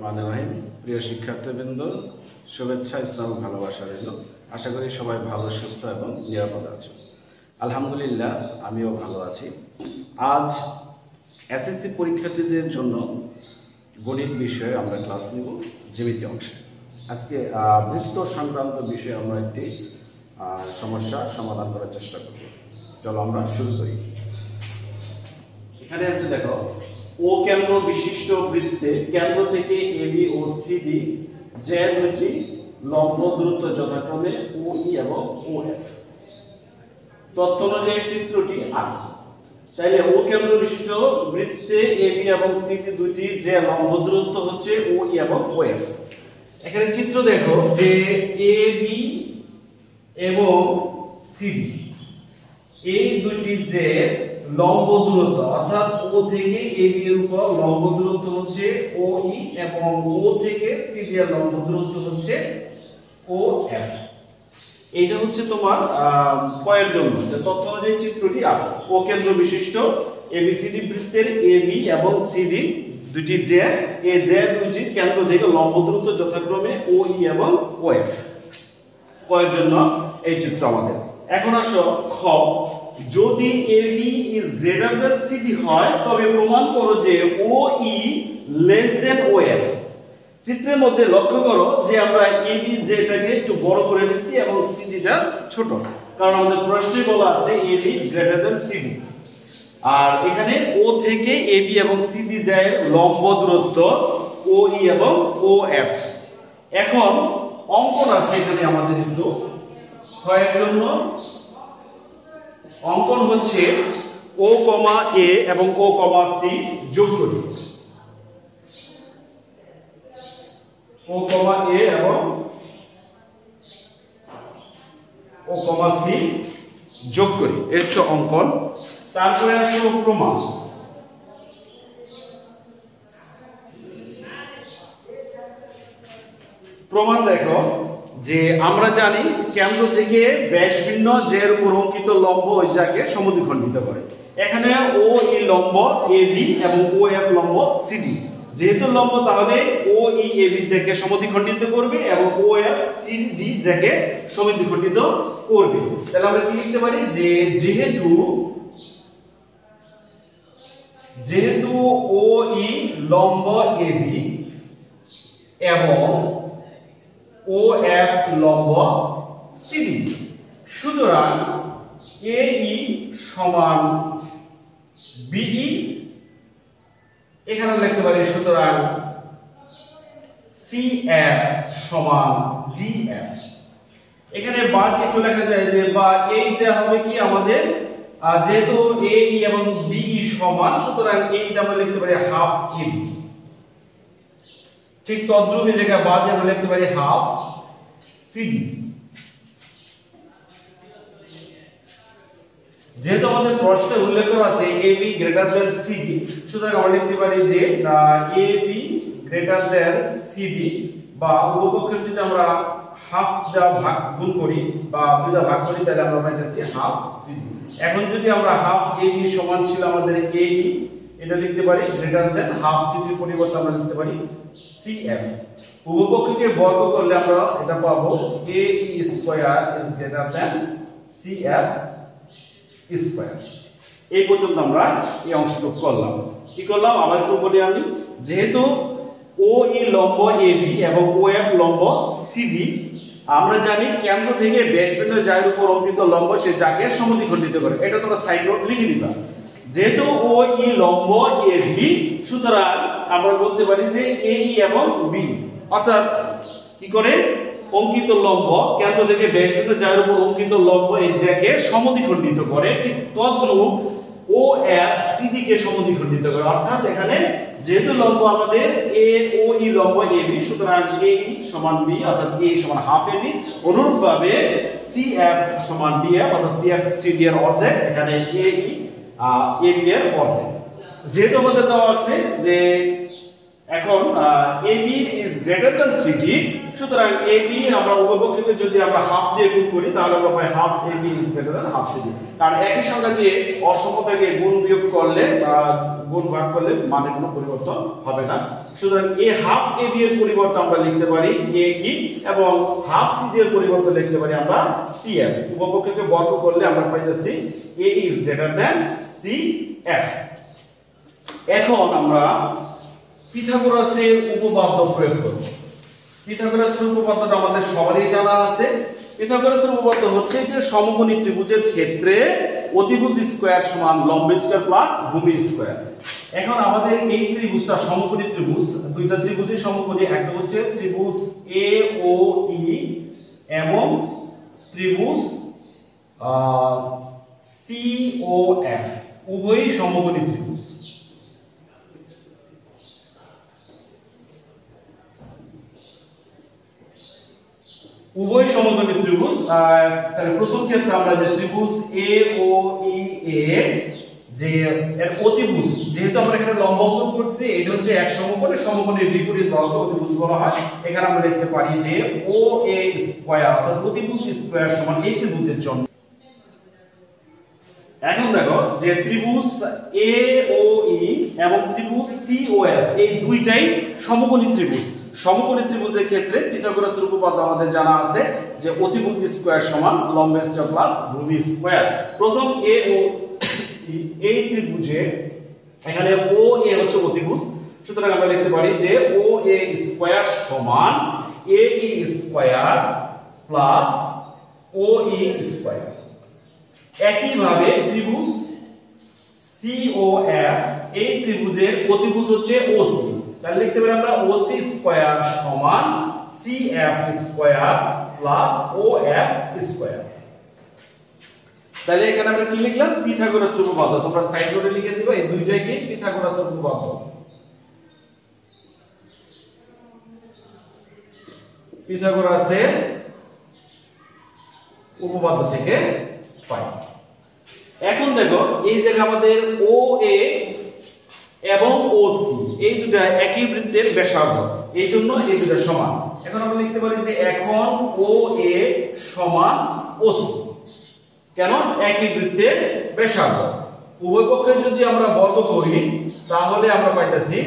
রহমানির রহিম। প্রিয় শিক্ষার্থীবৃন্দ, শুভেচ্ছা, ইসলাম ভালোবাসা রইল। আশা করি সবাই ভালো, সুস্থ এবং নিরাপদ আছো। আলহামদুলিল্লাহ, আমিও ভালো আছি। আজ এসএসসি পরীক্ষার্থীদের জন্য গণিত বিষয়ে আমরা ক্লাস নিব জ্যামিতি অংশে। আজকে বৃত্ত সংক্রান্ত বিষয়ে আমরা একটি সমস্যা সমাধান করার চেষ্টা করব। চলো আমরা শুরু করি। এখানে আছে, দেখো, ও কেন্দ্র বিশিষ্ট বৃত্তে কেন্দ্র থেকে এবি ও সিডি যে দুটি লম্ব দূরত্ব যথাক্রমে ওই এবং ওএফ। তথ্য অনুযায়ী চিত্রটি আঁকা। তাইলে ও কেন্দ্র বিশিষ্ট বৃত্তে এবি এবং সিডি দুটি যে লম্ব দূরত্ব হচ্ছে ওই এবং ওএফ। এখানে চিত্র দেখো যে এবি এবং সিডি এই দুটি যে লম্ব দূরত্ব, অর্থাৎ ও থেকে এবি এর উপর লম্ব দূরত্ব হচ্ছে ওই এবং ও থেকে সিডি এর লম্ব দূরত্ব হচ্ছে ওএফ। এটা হচ্ছে তোমার কয়ের জন্য যে তথ্য অনুযায়ী চিত্রটি আঁকো। ও কেন্দ্র বিশিষ্ট এবিসিডি বৃত্তের এবি এবং সিডি দুটি যে দুটি কেন্দ্র থেকে লম্ব দূরত্ব যথাক্রমে ওই এবং ওএফ। কয়ের জন্য এই চিত্র আমাদের। এখন আসো খ, যদি AB is greater than CD হয় তবে প্রমাণ করো যে ওই লেস দ্যান ওএফ। চিত্রের মধ্যে লক্ষ্য করো যে আমরা এবি যেটাকে একটু বড় করে নিয়েছি এবং সিডিটা ছোট, কারণ আমাদের প্রশ্নে বলা আছে AB is greater than CD. আর এখানে ও থেকে এবি এবং সিডি যায় লম্ব দূরত্ব ওই এবং ওএফ। এখন অঙ্কন আছে এখানে আমাদের, কিন্তু ক্ষয়ের জন্য অঙ্কন হচ্ছে ও কমা এ এবং ও কমা সি যোগ করি। ও কমা এ এবং ও কমা সি যোগ করি, এর হচ্ছে অঙ্কন। তারপরে আসলে প্রমাণ। প্রমাণ দেখো যে আমরা জানি কেন্দ্র থেকে ব্যাস ভিন্ন যের উপর অঙ্কিত লম্ব ওই যাকে সমদ্বিখণ্ডিত করে। এখানে ও ই লম্ব এবি এবং ও এফ লম্ব সিডি। যেহেতু লম্ব, তাহলে ও ই এবি যাকে সমদ্বিখণ্ডিত করবে এবং ও এফ সিডি যাকে সমদ্বিখণ্ডিত করবে। তাহলে আমরা কি লিখতে পারি যে যেহেতু ও ই লম্ব এবি এবং ও এফ লম্ব সিডি, সুতরাং এই সমান বিই। এখানে লিখতে পারি সুতরাং সিএফ সমান ডিএফ। এখানে বা একটু লেখা যায় যে বা এইটা হবে কি আমাদের, যেহেতু এই এবং বিই সমান, সুতরাং এইটা আমরা লিখতে পারি হাফ এবি। ঠিক তদ্রুপ এই জায়গায় বাদ আমরা লিখতে পারি হাফ সিডি। যেহেতু আমাদের প্রশ্নে উল্লেখ করা আছে এবি গ্রেটার দ্যান সিডি, সুতরাং আমরা লিখতে পারি যে এবি গ্রেটার দ্যান সিডি, বা উভয়পক্ষের যদি আমরা হাফ যা ভাগ গুণ করি বা দুটা ভাগ করি, তাহলে আমরা পাইতেছি হাফ সিডি। এখন যদি আমরা হাফ এবি সমান ছিল আমাদের এবি, এটা লিখতে পারি গ্রেটার দ্যান হাফ সিডির পরিবর্তে আমরা লিখতে পারি সিএফ। উভয়পক্ষকে বর্গ করলে আমরা এটা পাবো A square is greater than CF square. এই পর্যন্ত আমরা এই অংশটুকু করলাম। কি করলাম আবার একটু বলি আমি। যেহেতু ও ই লম্ব এবি এবং ও এফ লম্ব সিডি, আমরা জানি কেন্দ্র থেকে ব্যাস ভিন্ন যার উপর অঙ্কিত লম্ব সে যাকে সমদ্বিখণ্ডিত করে। এটা তোমরা সাইড নোট লিখে দিবা। যেহেতু ও ই লম্ব এবি, সুতরাং আমরা বলতে পারি যে এ ই এবং বি, অর্থাৎ কি করে অঙ্কিত লম্ব কেন্দ্র থেকে ব্যাস ভিন্ন যার উপর অঙ্কিত লম্ব এই যাকে সমদ্বিখণ্ডিত করে, ঠিক তদ্রূপ ও এফ সিডি কে সমদ্বিখণ্ডিত করে। অর্থাৎ এখানে যেহেতু লম্ব আমাদের এ ও ই লম্ব এবি, সুতরাং এ ই সমান বি, অর্থাৎ এ সমান হাফ এবি। অনুরূপভাবে সিএফ সমান ডিএফ, অর্থাৎ সিএফ সিডি এর অর্ধেক, এখানে এ ই এবি এর অর্ধেক। যেহেতু আমাদের দেওয়া আছে যে এখন AB is greater than CD, সুতরাং AB আমরা উভয়পক্ষকে যদি আমরা হাফ দিয়ে গুণ করি তাহলে আমরা পাই half AB is greater than half CD, কারণ একই সংখ্যা দিয়ে অসমতাকে গুণ বিয়োগ করলে বা গুণ ভাগ করলে মানে কোনো পরিবর্তন হবে না। সুতরাং a হাফ AB এর পরিবর্তে আমরা লিখতে পারি AE এবং হাফ CD এর পরিবর্তে লিখতে পারি আমরা CF। উভয়পক্ষকে বর্গ করলে আমরা পাইতেছি AE is greater than CF। এখন আমরা পিথাগোরাসের উপপাদ্য প্রয়োগ করব। পিথাগোরাসের উপপাদ্যটা আমাদের সবারই জানা আছে। পিথাগোরাসের উপপাদ্য হচ্ছে যে সমকোণী ত্রিভুজের ক্ষেত্রে অতিভুজ স্কয়ার সমান লম্ব স্কয়ার প্লাস ভূমি স্কয়ার। এখন আমাদের এই ত্রিভুজটা সমকোণী ত্রিভুজ, দুইটা ত্রিভুজই সমকোণী, একটা হচ্ছে ত্রিভুজ AOE এবং ত্রিভুজ COF, উভয়ই সমকোণী ত্রিভুজ। উভয় সমকোণী ত্রিভুজ। তাহলে প্রথম ক্ষেত্রে আমরা যে ত্রিভুজ AOEA যে এর অতিভুজ, যেহেতু আমরা এখানে লম্ব অঙ্কন করছি, এটা হচ্ছে এক সমকোণের সমকোণের বিপরীত বাহুকে অতিভুজ বলা হয়। এখানে আমরা লিখতে পারি যে OA স্কয়ার অর্থাৎ অতিভুজ স্কয়ার সমান এই ত্রিভুজের জন্য। এখন দেখো যে ত্রিভুজ AOE এবং ত্রিভুজ COF এই দুইটাই সমকোণী ত্রিভুজ। সমকোণী ত্রিভুজের ক্ষেত্রে পিথাগোরাসের উপপাদ্য আমাদের জানা আছে যে অতিভুজ স্কয়ার সমান লম্ব স্কয়ার প্লাস ভূমি স্কয়ার। প্রথম AOE এই ত্রিভুজে এখানে OA হচ্ছে অতিভুজ, সুতরাং আমরা লিখতে পারি যে OA স্কয়ার সমান AE square plus OE square. একইভাবে ত্রিভুজ COF এই ত্রিভুজের অতিভুজ হচ্ছে OC, তাহলে লিখতে পারি আমরা OC স্কয়ার সমান CF square plus OF square. তাহলে এখানে আমরা কি লিখলাম? পিথাগোরাসের উপপাদ্য। তোমরা সাইড নোটে লিখে দিবা এই দুইটাই কি পিথাগোরাসের উপপাদ্য। পিথাগোরাসের উপপাদ্য থেকে পাই। এখন দেখো এই জায়গায় আমাদের OA এবং OC এই দুটো একই বৃত্তের ব্যাসার্ধ, এই জন্য এই দুটো সমান। এখন আমরা লিখতে পারি যে এখন OA সমান OC, কেন? একই বৃত্তের ব্যাসার্ধ। উভয় পক্ষের যদি আমরা বর্গ করি তাহলে আমরা পাইতেছি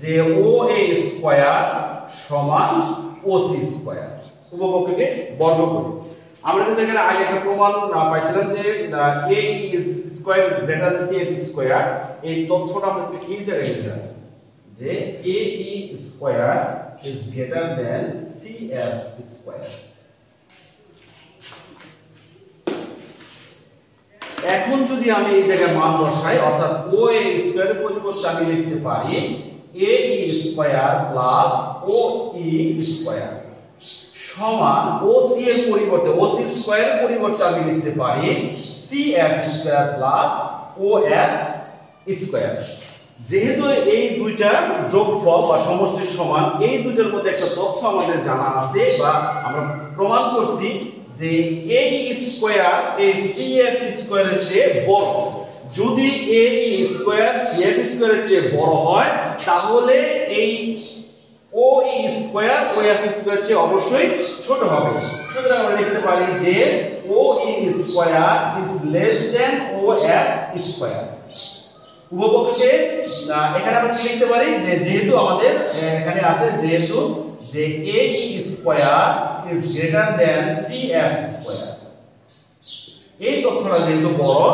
যে OA স্কয়ার সমান OC স্কয়ার। উভয় পক্ষকে বর্গ করি। আমরা কিন্তু এখানে আগে একটা প্রমাণ পাইছিলাম যে AE square is greater than CF square. এই তথ্যটা আমরা একটু এই জায়গায় লিখলাম যে AE square is greater than CF square. এখন যদি আমি এই জায়গায় মান বসাই অর্থাৎ OA স্কয়ারের পরিবর্তে আমি লিখতে পারি AE square plus OE square সমান OC এর পরিবর্তে OC স্কয়ারের পরিবর্তে আমি লিখতে পারি CF square plus OF square. যেহেতু এই দুইটা যোগফল বা সমষ্টির সমান, এই দুইটার মধ্যে একটা তথ্য আমাদের জানা আছে বা আমরা প্রমাণ করছি যে AE স্কয়ার এই CF স্কয়ারের চেয়ে বড়। যদি AE স্কয়ার CF স্কয়ারের চেয়ে বড় হয় তাহলে এই OE স্কয়ার OF স্কয়ার চেয়ে অবশ্যই ছোট হবে। সুতরাং আমরা লিখতে পারি যে OE square is less than OF square. উভয়পক্ষে এখানে আমরা কি লিখতে পারি যে যেহেতু আমাদের এখানে আছে যেহেতু যে AE square is greater than CF square, এই তথ্যটা যেহেতু বড়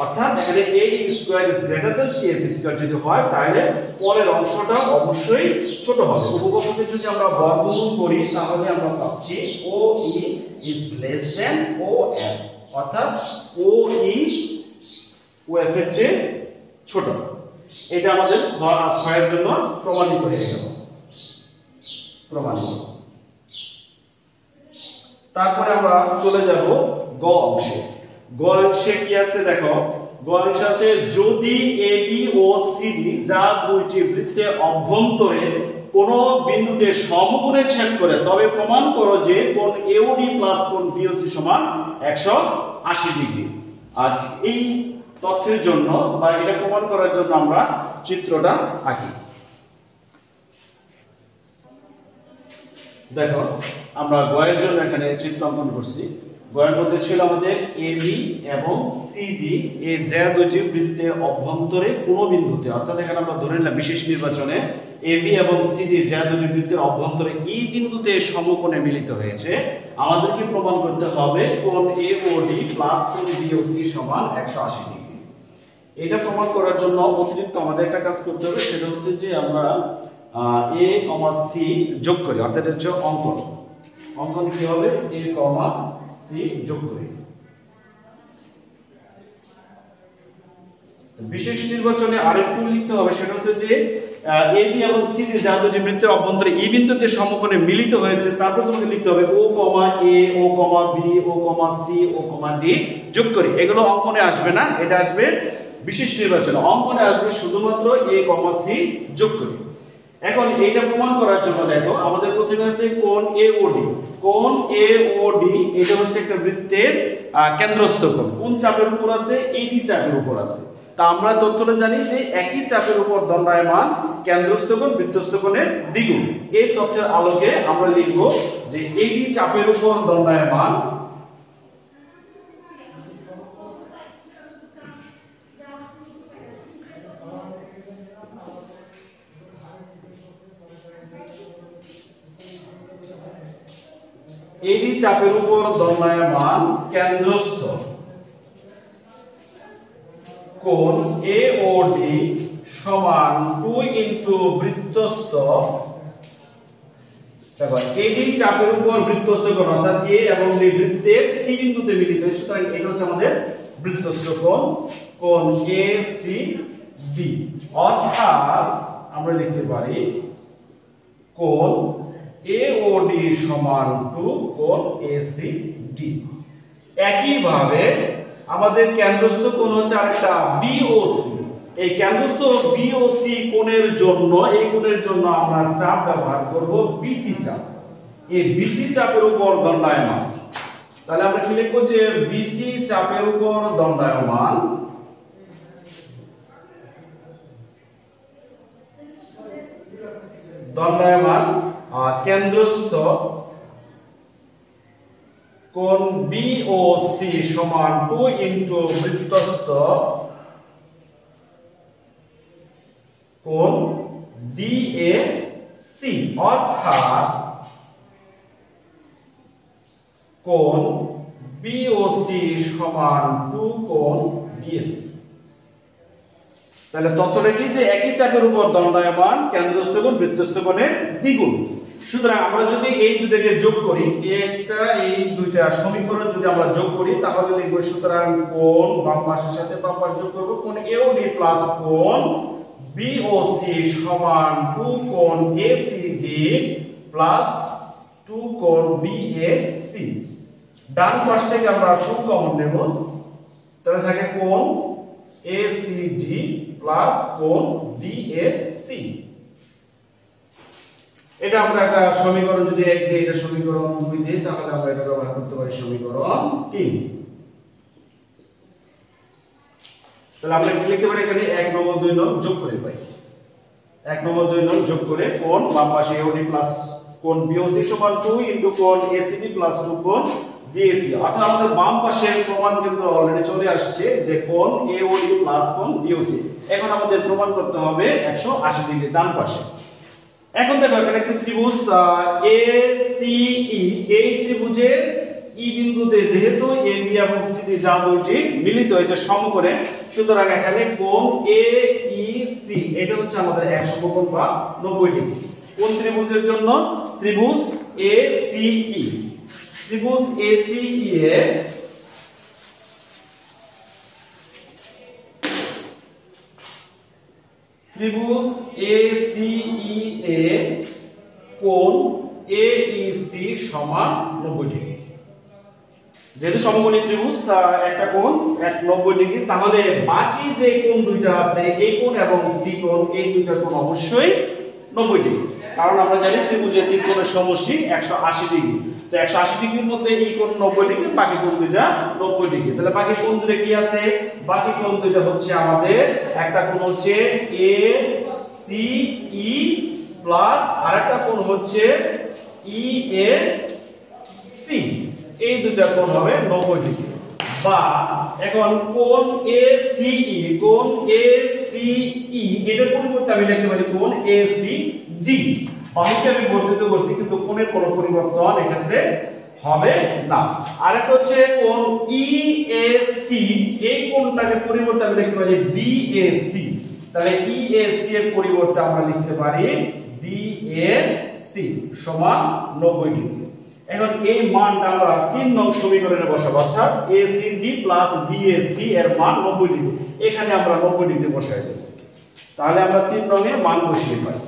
অর্থাৎ এখানে AE square is greater than CF square যদি হয় তাহলে পরের অংশটা অবশ্যই ছোট হবে। উভয়পক্ষকে যদি আমরা বর্গমূল করি তাহলে আমরা পাচ্ছি OE is less than OF অর্থাৎ OE OF এর চেয়ে ছোট। এটা আমাদের ক্ষয়ের জন্য প্রমাণিত হয়ে গেল। প্রমাণিত। তারপরে আমরা চলে যাব গ অংশে। গ অংশে কি আছে দেখো, গ অংশে আছে যদি AB ও CD যা দুইটি বৃত্তের অভ্যন্তরে কোন বিন্দুতে সমকোণে ছেদ করে তবে প্রমাণ করো যে কোণ AOD প্লাস কোণ BOC সমান 180 ডিগ্রি। আজ এই তথ্যের জন্য বা এটা প্রমাণ করার জন্য আমরা চিত্রটা আঁকি। দেখো আমরা গয়ের জন্য এখানে চিত্র অঙ্কন করছি। গয়ের মধ্যে ছিল আমাদের এবি এবং সিডি এই যে দুটি বৃত্তের অভ্যন্তরে কোনো বিন্দুতে, অর্থাৎ এখানে আমরা ধরে নিলাম বিশেষ নির্বাচনে এবি এবং সিডি যে দুটি বৃত্তের অভ্যন্তরে এই বিন্দুতে সমকোণে মিলিত হয়েছে, আমাদেরকে প্রমাণ করতে হবে কোণ এওডি প্লাস কোণ বিওসি সমান 180 ডিগ্রি। এটা প্রমাণ করার জন্য অতিরিক্ত আমাদের একটা কাজ করতে হবে, সেটা হচ্ছে যে আমরা এ কমা সি যোগ করি, অর্থাৎ এটা হচ্ছে অঙ্কন। অঙ্কন কি হবে? এ কমা সি যোগ করি। বিশেষ নির্বাচনে আরেকটু লিখতে হবে, সেটা হচ্ছে যে এবি এবং সিডি যা দুটি বৃত্তের অভ্যন্তরে এই বিন্দুতে সমকোণে মিলিত হয়েছে, তারপর তোমাকে লিখতে হবে ও কমা এ, ও কমা বি, ও কমা সি, ও কমা ডি যোগ করি। এগুলো অঙ্কনে আসবে না, এটা আসবে বিশেষ নির্বাচনে। অঙ্কনে আসবে শুধুমাত্র এ কমা সি যোগ করি। এখন এইটা প্রমাণ করার জন্য দেখো আমাদের প্রথমে আছে কোণ এওডি। কোণ এওডি এটা হচ্ছে একটা বৃত্তের কেন্দ্রস্থ কোণ। কোন চাপের উপর আছে? এডি চাপের উপর আছে। তা আমরা তথ্যটা জানি যে একই চাপের উপর দণ্ডায়মান কেন্দ্রস্থ কোণ বৃত্তস্থ কোণের দ্বিগুণ। এই তথ্যের আলোকে আমরা লিখব যে এডি চাপের উপর দণ্ডায়মান এডি চাপের উপর দণ্ডায়মান কেন্দ্রস্থ কোণ এওডি সমান 2 ইনটু বৃত্তস্থ, দেখো এডি চাপের উপর বৃত্তস্থ কোণ অর্থাৎ এ এবং বি বৃত্তের সি বিন্দুতে মিলিত হয়েছে, সুতরাং এটা হচ্ছে আমাদের বৃত্তস্থ কোণ, কোণ এসিডি। অর্থাৎ আমরা লিখতে পারি কোণ এওডি সমান 2 কোণ এসিডি। একইভাবে আমাদের কেন্দ্রস্থ কোণ হচ্ছে আরেকটা বিওসি। এই কেন্দ্রস্থ বিওসি কোণের জন্য, এই কোণের জন্য আমরা চাপ ব্যবহার করব বিসি চাপ। এই বিসি চাপের উপর দণ্ডায়মান, তাহলে আমরা কি লিখব যে বিসি চাপের উপর দণ্ডায়মান কেন্দ্রস্থ কোণ বিওসি সমান 2 ইনটু বৃত্তস্থ কোণ ডিএসি। অর্থাৎ কোণ বিওসি সমান 2 কোণ ডিএসি। তাহলে তথ্যটা কি যে একই চাপের উপর দণ্ডায়মান কেন্দ্রস্থ কোণ বৃত্তস্থ কোণের দ্বিগুণ। সুতরাং আমরা যদি এই দুটোকে যোগ করি, এই দুইটা সমীকরণ যদি আমরা যোগ করি, তাহলে লিখব সুতরাং কোণ বাম পাশের সাথে বাম পাশ যোগ করব, কোণ এওডি প্লাস কোণ বিওসি সমান 2 কোণ এসিডি প্লাস 2 কোণ বিএসি। ডান পাশ থেকে আমরা 2 কমন নেব, তাহলে থাকে কোণ এসিডি প্লাস কোণ বিএসি। এটা আমরা একটা সমীকরণ যদি 1 দিই, এটা সমীকরণ 2 দিই, তাহলে আমরা এটা ব্যবহার করতে পারি সমীকরণ 3। তাহলে আমরা কি লিখতে পারি? এখানে 1 নম্বর 2 নম্বর যোগ করে পাই। 1 নম্বর 2 নম্বর যোগ করে কোণ বাম পাশে এওডি প্লাস কোণ বিওসি সমান 2 ইনটু কোণ এসিডি প্লাস 2 কোণ বিএসি। অর্থাৎ আমাদের বাম পাশের প্রমাণ কিন্তু অলরেডি চলে আসছে যে কোণ এওডি প্লাস কোণ বিওসি। এখন আমাদের প্রমাণ করতে হবে 180 ডিগ্রি ডান পাশে। এখন দেখো এখানে একটা ত্রিভুজ এসিই, এই ত্রিভুজের ই বিন্দুতে যেহেতু এবি এবং সিডি যা দুইটি মিলিত হয়েছে সমকোণে, সুতরাং এখানে কোণ এইসি এটা হচ্ছে আমাদের এক সমকোণ বা 90 ডিগ্রি। কোন ত্রিভুজের জন্য? ত্রিভুজ এসিই। ত্রিভুজ এসিই এ ত্রিভুজ এসিই এ কোণ এইসি সমান 90 ডিগ্রি। যেহেতু সমকোণী ত্রিভুজ একটা কোণ 90 ডিগ্রি, তাহলে বাকি যে কোণ দুইটা আছে এই কোণ এবং সি কোণ, এই দুইটা কোণ অবশ্যই 90 ডিগ্রি। কারণ আমরা জানি ত্রিভুজের তিন কোণের সমষ্টি 180 ডিগ্রি। তো 180 ডিগ্রির মধ্যে এই কোণ 90 ডিগ্রি, বাকি কোণ দুইটা 90 ডিগ্রি। তাহলে বাকি কোণ দুটো কি আছে? বাকি কোণ দুটো হচ্ছে আমাদের একটা কোণ হচ্ছে এ সি ই প্লাস আরেকটা কোণ হচ্ছে ই এ সি, এই দুটো কোণ হবে 90 ডিগ্রি। বা এখন কোণ এ সি ই, কোণ এ সি ই এটার পরিবর্তে আমি লিখতে পারি কোণ এ সি ডি। বাহুকে আমি বর্ধিত করছি কিন্তু কোণের কোনো পরিবর্তন এক্ষেত্রে হবে না। আরেকটা হচ্ছে কোণ ই এ সি, এই কোণটাকে পরিবর্তে আমি লিখতে পারি বি এ সি। তাহলে ই এ সি এর পরিবর্তে আমরা লিখতে পারি বি এ সি সমান 90 ডিগ্রি। এখন এই মানটা আমরা 3 নং সমীকরণে বসাবো, অর্থাৎ ACD প্লাস BAC এর মান 90 ডিগ্রি। এখানে আমরা 90 ডিগ্রি বসাই দেব। তাহলে আমরা 3 নং এ মান বসিয়ে পাই।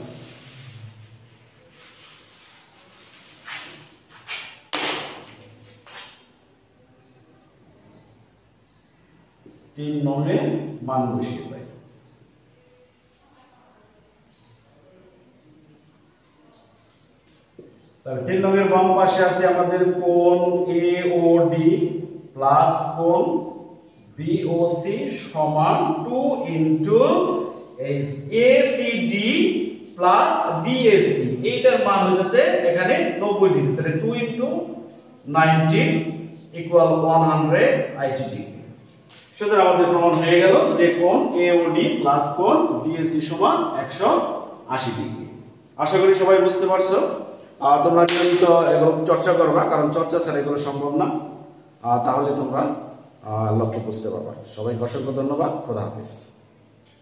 তিন নং এ মান বসিয়ে পাই। তাহলে 3 নং এর বাম পাশে আছে আমাদের কোণ AOD প্লাস কোণ BOC সমান 2 ইনটু ACD প্লাস BAC, এইটার মান হইছে এখানে 90 ডিগ্রি। তাহলে 2 ইনটু 90 ইকুয়াল 180 ডিগ্রি। সুতরাং আমাদের প্রমাণ হয়ে গেল যে কোণ AOD প্লাস কোণ BAC সমান 180 ডিগ্রি। আশা করি সবাই বুঝতে পারছো। তোমরা নিয়মিত এগুলো চর্চা করবা, কারণ চর্চা ছাড়া এগুলো সম্ভব না। তাহলে তোমরা লক্ষ্যে বুঝতে পারবা। সবাইকে অসংখ্য ধন্যবাদ। খোদা হাফেজ।